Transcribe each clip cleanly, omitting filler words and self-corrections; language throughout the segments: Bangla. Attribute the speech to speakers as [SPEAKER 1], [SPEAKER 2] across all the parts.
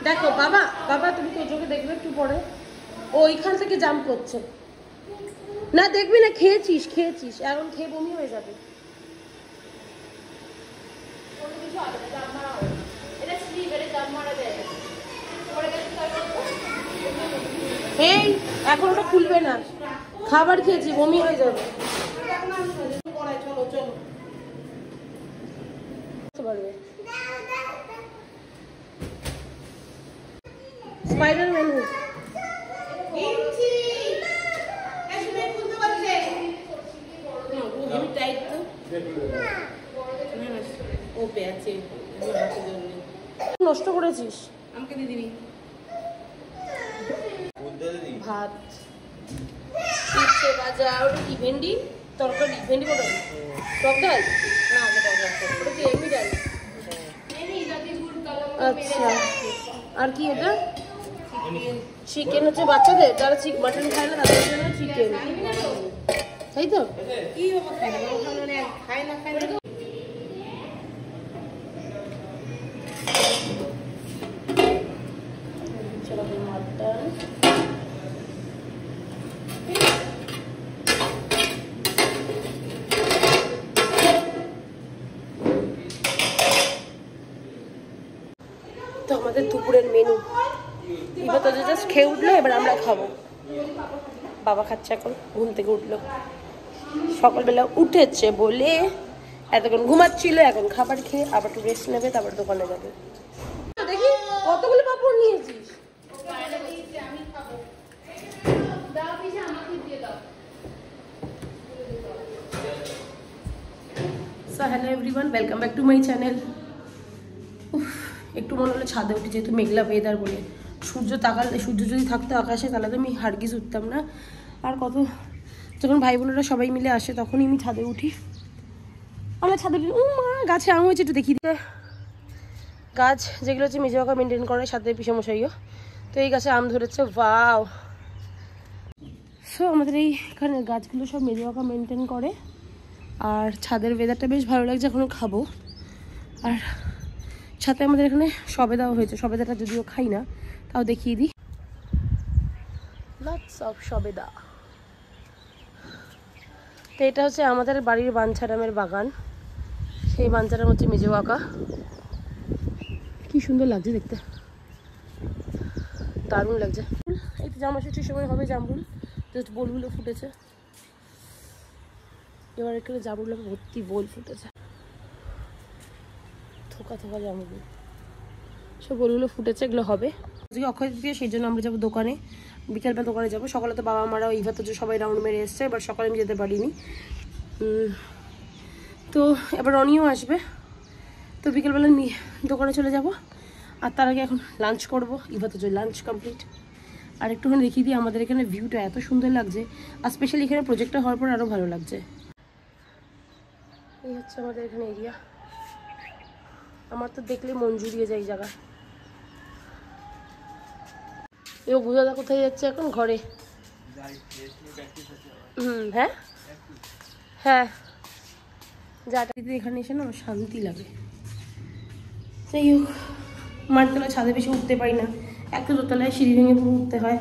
[SPEAKER 1] দেখো বাবা, বাবা তুমি তোজোকে দেখবে একটু পরে, ও ওইখান থেকে জাম্প করছে। না দেখবি না, খেয়েছিস খেয়েছিস, এখন খেয়ে বমি হয়ে যাবে। এই এখন ওটা খুলবে না, খাবার খেয়েছি বমি হয়ে যাবে। চলো চলো স্পাইডারম্যান নষ্ট করেছিস আমাকে দিয়ে দিবি। ভাত, উচ্ছে ভাজা, ওটা কি ভেন্ডি তরকারি, ভেন্ডি কোটা টক ডাল না, ওটা কি এমনি ডাল? আচ্ছা, আর কি এটা? চিকেন হচ্ছে বাচ্চাদের, যারা মাটন খায় না তাদের জন্য চিকেন, তাই তো? কি খায় না খায় না। মাটন তো আমাদের দুপুরের মেনু। এবার তো জাস্ট খেয়ে উঠলো, এবার আমরা খাবো। বাবা খাচ্ছে এখন, ঘুম থেকে উঠলো, সকালবেলা উঠেছে বলে এতক্ষণ ঘুমাচ্ছিল, এখন খাবার খেয়ে আবার একটু রেস্ট নেবে, তারপর দোকানে যাবে। দেখি কতগুলো পাপড় নিয়েছিস। So hello everyone, welcome back to my channel. একটু মনে হলো ছাদে উঠি, যেহেতু মেঘলা ওয়েদার বলে। সূর্য যদি থাকতো আকাশে তাহলে তো আমি হারগিজ উঠতাম না। আর কত, যখন ভাই বোনেরা সবাই মিলে আসে তখনই আমি ছাদে উঠি। আমরা ছাদে উঠি, মা গাছে আম হয়েছে একটু দেখি দিতে। গাছ যেগুলো হচ্ছে মেজে বাঁকা মেনটেন করে, সাথে পিসামশাইও, তো এই গাছে আম ধরেছে। ওয়াও! সো আমাদের এইখানে গাছগুলো সব মেজে বাঁকা মেনটেন করে। আর ছাদের ওয়েদারটা বেশ ভালো লাগছে, এখনও খাবো। আর সাথে আমাদের এখানে সবেদাও হয়েছে, সবেদাটা যদিও খাই না, তাও দেখিয়ে দিই। লটস অফ সবেদা। তো এটা হচ্ছে আমাদের বাড়ির বাঞ্ছারামের বাগান, সেই বাঞ্ছারাম হচ্ছে মেজে আঁকা। কি সুন্দর লাগছে দেখতে, দারুণ লাগছে। এই তো জামাষষ্ঠীর সময় হবে জামরুল, জাস্ট বোলগুলো ফুটেছে। এবার এখানে জামরুল ভর্তি বোল ফুটেছে, থোকা থোকা জামরুল, সব বোলগুলো ফুটেছে, এগুলো হবে আজকে অক্ষয় তৃতীয়া, সেই জন্য আমরা যাবো দোকানে। বিকেলবেলা দোকানে যাবো, সকালে তো বাবা মারা ইভা তো সবাই রাউন্ড মেরে এসছে, এবার সকালে আমি যেতে পারিনি। তো এবার রনিও আসবে, তো বিকেলবেলা দোকানে চলে যাব। আর তার আগে এখন লাঞ্চ করবো, ইভা তো লাঞ্চ কমপ্লিট। আর একটুখানি দেখিয়ে দিই, আমাদের এখানে ভিউটা এত সুন্দর লাগছে, আর স্পেশালি এখানে প্রজেক্টটা হওয়ার পর আরও ভালো লাগছে। এই হচ্ছে আমাদের এখানে এরিয়া, আমার তো দেখলে মন জুড়িয়ে যায় এই জায়গা। এও বুঝাদা কোথায় যাচ্ছে এখন? ঘরে। হ্যাঁ হ্যাঁ, যাটা এখানে এসে না আমার শান্তি লাগে। যাই হোক, মাটিতলা ছাদে বেশি উঠতে পারি না, একটা দোতলায় সিঁড়ি ভেঙে পুরো উঠতে হয়,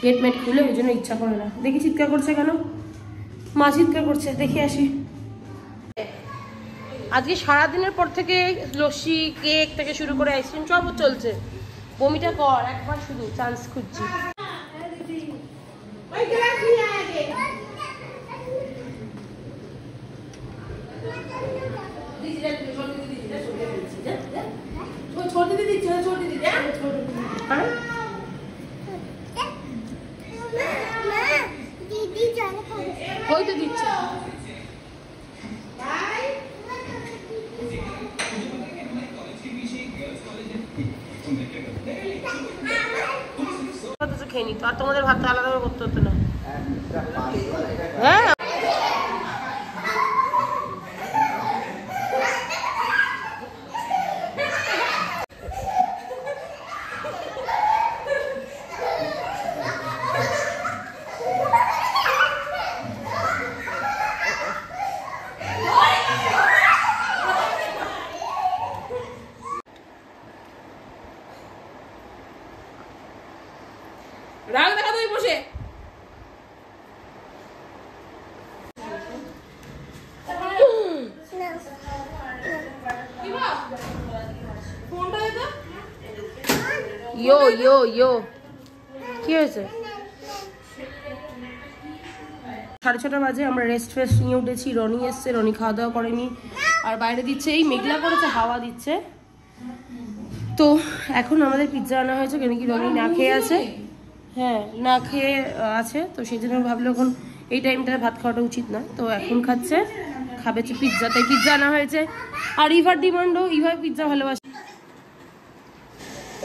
[SPEAKER 1] গেট মেট খুলে, ওই জন্য ইচ্ছা করে না। দেখি চিৎকার করছে কেন, মা চিৎকার করছে, দেখে আসি। আজকে সারাদিনের পর থেকে লস্যি, কেক থেকে শুরু করে আইসক্রিম সব চলছে। বমিটা কর একবার, শুধু চান্স খুঁজছি। ওই তো দিচ্ছে। খেয়ে নিত, আর তোমাদের ভাতটা আলাদাভাবে করতে হতো না। হ্যাঁ
[SPEAKER 2] রাগ দেখা তুই বসে
[SPEAKER 1] ইয়ো ইয়ো ইয়ো কি হয়েছে? 6:30 বাজে, আমরা রেস্ট ফেস্ট নিয়ে উঠেছি। রনি এসছে, রনি খাওয়া দাওয়া করেনি, আর বাইরে দিচ্ছে এই মেঘলা করেছে, হাওয়া দিচ্ছে। তো এখন আমাদের পিৎজা আনা হয়েছে, কেন কি রনি না খেয়ে আছে। হ্যাঁ, না খেয়ে আছে, তো সেই জন্য ভাবলো এখন এই টাইমটা ভাত খাওয়াটা উচিত না, তো এখন খাচ্ছে, খাবে পিৎজা, তাই পিৎজা আনা হয়েছে। আর ইভার ডিমান্ডও, ইভার পিৎজা ভালোবাসে।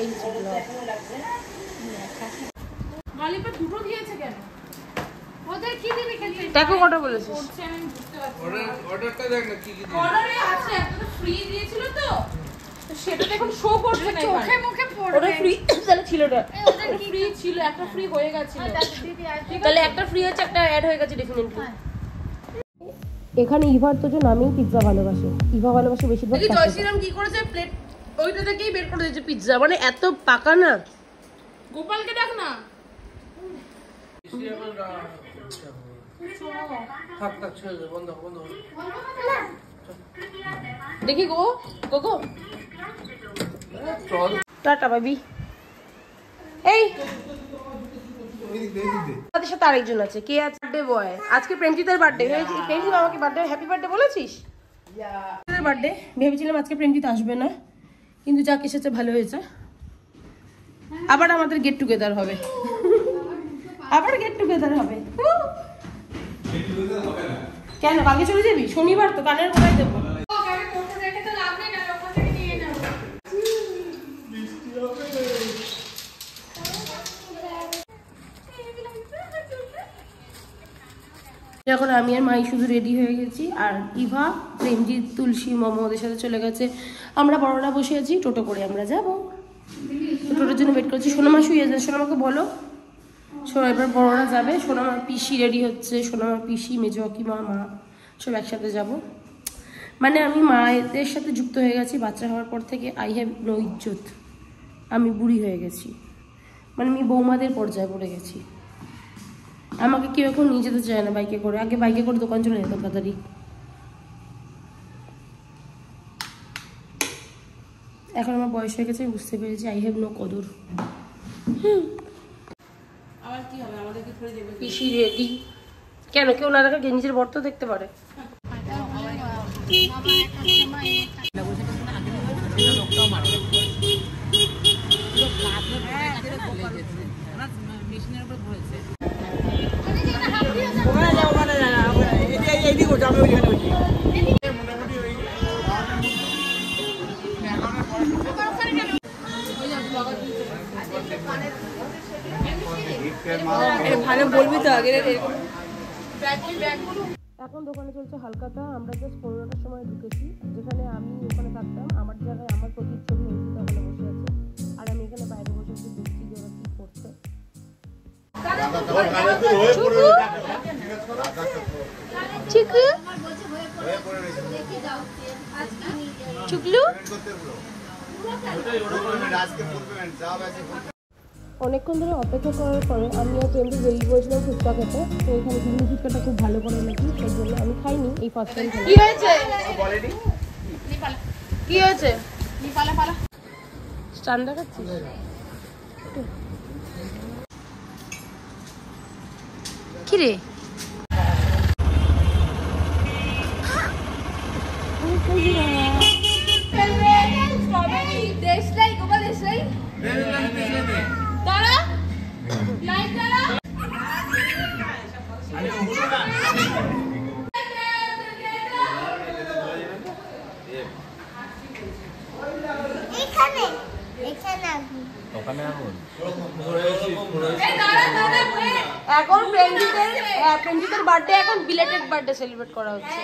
[SPEAKER 1] এই
[SPEAKER 2] দুটো দিয়েছে কেন? ওদের কি দিবি খেলতে?
[SPEAKER 1] দেখো কটা বলেছিস?
[SPEAKER 2] অর্ডারটা দেখ না কি কি দিয়েছে। অর্ডারে আছে, একটা তো ফ্রি দিয়েছিল তো। সেটা এখন শো করছে না, চোখে মুখে পড়বে।
[SPEAKER 1] ওটা ফ্রি তাহলে ছিল না,
[SPEAKER 2] ওদের কি ফ্রি ছিল, একটা ফ্রি হয়ে গেছিল।
[SPEAKER 1] তাহলে একটা ফ্রি হচ্ছে, একটা অ্যাড হয়ে গেছে ডেফিনেটলি। এখানে ইভার তো যে নামেই পিৎজা ভালোবাসে, ইভা ভালোবাসে বেশিরভাগ। দেখি জয়শ্রীরাম কি করেছে, প্লেট ওইটা থেকেই বের করে দিয়েছে পিৎজা, মানে এত পাকা না।
[SPEAKER 2] গোপালকে ডাক না।
[SPEAKER 1] দেখি গো গো গো টাটা বাবি। এই তাদের সাথে আরেকজন আছে, কে আছে? বার্থডে বয়, আজকে প্রেমজিতের বার্থডে। প্রেমজিৎ আমাকে বার্থডে হ্যাপি বার্থডে বলেছিস? বার্থডে ভেবেছিলাম আজকে প্রেমজিৎ আসবে না, কিন্তু যাক এসেছে, ভালো হয়েছে। আবার আমাদের গেট টুগেদার হবে, আবার গেট টুগেদার হবে। কেন কালকে চলে যাবি? শনিবার তো, কানের কোথায় দেবো? এখন আমি আর মাই শুধু রেডি হয়ে গেছি, আর ইভা, প্রেমজিৎ, তুলসী, মোমো ওদের সাথে চলে গেছে। আমরা বড়রা বসে আছি, টোটো করে আমরা যাবো। টোটোর জন্য ওয়েট করছি। সোনামা শুয়ে যায়, সোনামাকে বলো। এবার বড়রা যাবে, সোনামার পিসি রেডি হচ্ছে, সোনামার পিসি, মেজো কাকিমা, মা সব একসাথে যাব। মানে আমি মায়েদের সাথে যুক্ত হয়ে গেছি বাচ্চা হওয়ার পর থেকে। আই হ্যাভ নো ইজ্জত, আমি বুড়ি হয়ে গেছি, মানে আমি বৌমাদের পর্যায়ে পড়ে গেছি। আমাকে কেউ এখন নিয়ে যেতে চায় না বাইকে করে, আগে বাইকে করে দোকান চলে যেত তাড়াতাড়ি। এখন আমার বয়স হয়ে গেছে, বুঝতে পেরেছি আই হ্যাভ নো কদর। পিসি রেডি, কেন কেউ না দেখা নিজের বর তো দেখতে পারে।
[SPEAKER 2] ভালো বলবি তো আগে।
[SPEAKER 1] এখন দোকানে চলছে হালকাতা। আমরা জাস্ট 15টার সময় ঢুকেছি, যেখানে আমি ওখানে থাকতাম, আমার জায়গায় আমার প্রতিচ্ছবি অর্পিতা ওখানে বসে আছে, আর আমি এখানে বাইরে বসে বসে দেখছি যে ওরা কি করছে। চুকলু অনেকক্ষণ ধরে অপেক্ষা করার পরে আমি আর প্রেমজি বেরিয়ে পড়েছিলাম ফুচকা খেতে। তো এখানে ঘুগনি ফুচকাটা খুব ভালো করে নাকি, সেই জন্য আমি খাইনি, এই ফার্স্ট টাইম খাই।
[SPEAKER 2] কি হয়েছে?
[SPEAKER 1] কি হয়েছে? স্টান দেখাচ্ছিস? কি রে? এখন প্রেমজিতের বার্থডে, এখন বিলেটেড বার্থডে সেলিব্রেট করা হচ্ছে।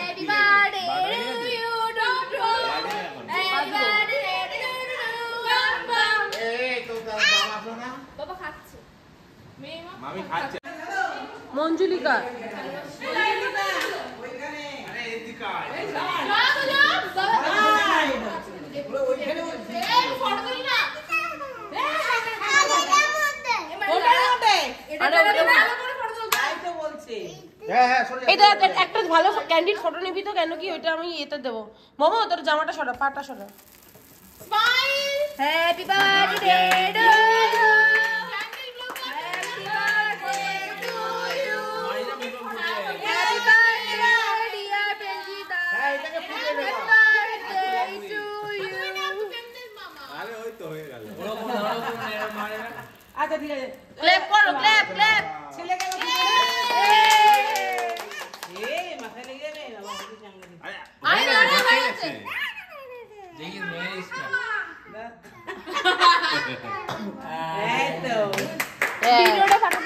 [SPEAKER 1] মঞ্জুলিকা এটা একটা ভালো ক্যান্ডিড ফটো নিবি তো, কেন কি ওইটা আমি এতে দেবো। মোমো তোর জামাটা সরা, পাটা সরা।
[SPEAKER 2] Smile,
[SPEAKER 1] happy birthday to you, happy birthday to you, happy birthday dear Prenjita, happy birthday to you.
[SPEAKER 3] আরে ওই তো হয়ে গেল।
[SPEAKER 1] আচ্ছা ঠিক আছে, ক্ল্যাপ করো, ক্ল্যাপ ক্ল্যাপ। ছেলেকে মাথায় লেগে যাবে বাবা,
[SPEAKER 2] আরে আরে হয়েছে
[SPEAKER 4] দেখি মেয়ে ইসকা
[SPEAKER 2] ভিডিওটা ফাটা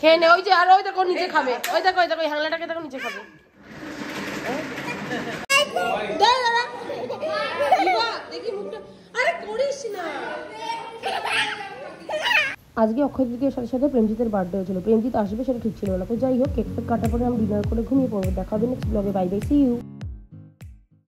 [SPEAKER 1] খেয়ে নে। ওই যে আর ওই দেখো নিচে খাবে, ওই দেখো ওই হ্যাংলাটাকে দেখো নিচে খাবে। দেখি মুখটা, আরে করিস না। আজকে অক্ষয় তৃতীয়ার সাথে সাথে প্রেমজিতের বার্থডে ছিল। প্রেমজিৎ আসবে সেটা ঠিক ছিল না, তো যাই হোক কেক ফেক কাটার পরে আমি ডিনার করে ঘুমিয়ে পড়বো। দেখা হবে নেক্সট ব্লগে। Bye bye, see you.